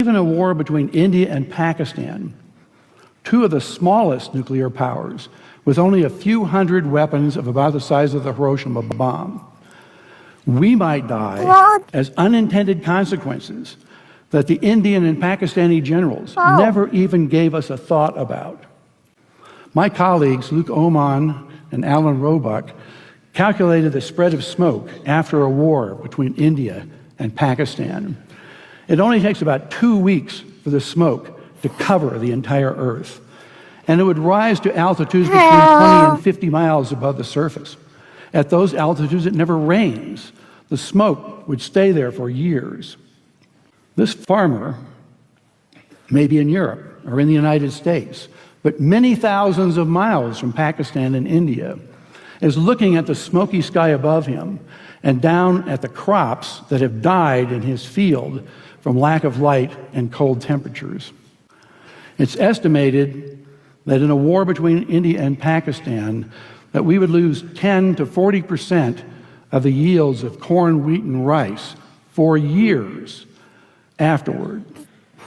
even a war between India and Pakistan, two of the smallest nuclear powers, with only a few hundred weapons of about the size of the Hiroshima bomb, we might die as unintended consequences that the Indian and Pakistani generals never even gave us a thought about. My colleagues, Luke Oman and Alan Roebuck, calculated the spread of smoke after a war between India and Pakistan. It only takes about 2 weeks for the smoke to cover the entire Earth. And it would rise to altitudes between 20 and 50 miles above the surface. At those altitudes, it never rains. The smoke would stay there for years. This farmer may be in Europe or in the United States, but many thousands of miles from Pakistan and India, is looking at the smoky sky above him and down at the crops that have died in his field from lack of light and cold temperatures. It's estimated that in a war between India and Pakistan, that we would lose 10 to 40% of the yields of corn, wheat, and rice for years afterward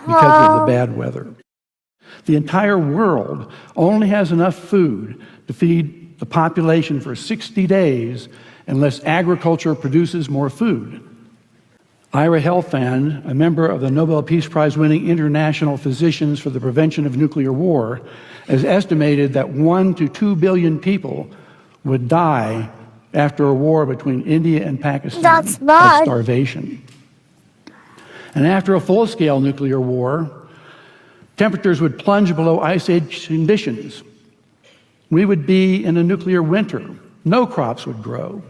because of the bad weather. The entire world only has enough food to feed the population for 60 days unless agriculture produces more food. Ira Helfand, a member of the Nobel Peace Prize-winning International Physicians for the Prevention of Nuclear War, has estimated that 1 to 2 billion people would die after a war between India and Pakistan of starvation. And after a full-scale nuclear war, temperatures would plunge below ice age conditions. We would be in a nuclear winter. No crops would grow.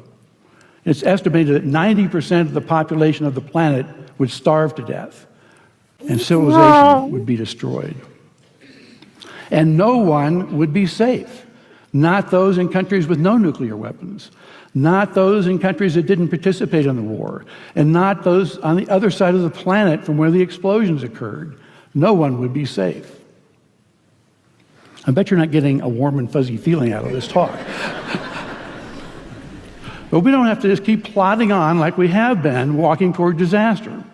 It's estimated that 90% of the population of the planet would starve to death, and civilization would be destroyed. And no one would be safe. Not those in countries with no nuclear weapons, not those in countries that didn't participate in the war, and not those on the other side of the planet from where the explosions occurred. No one would be safe. I bet you're not getting a warm and fuzzy feeling out of this talk. But we don't have to just keep plodding on like we have been, walking toward disaster.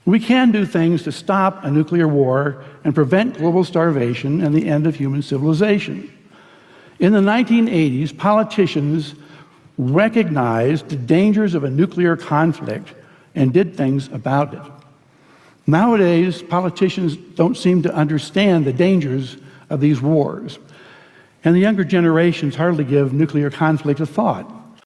We can do things to stop a nuclear war and prevent global starvation and the end of human civilization. In the 1980s, politicians recognized the dangers of a nuclear conflict and did things about it. Nowadays, politicians don't seem to understand the dangers of these wars, and the younger generations hardly give nuclear conflict a thought.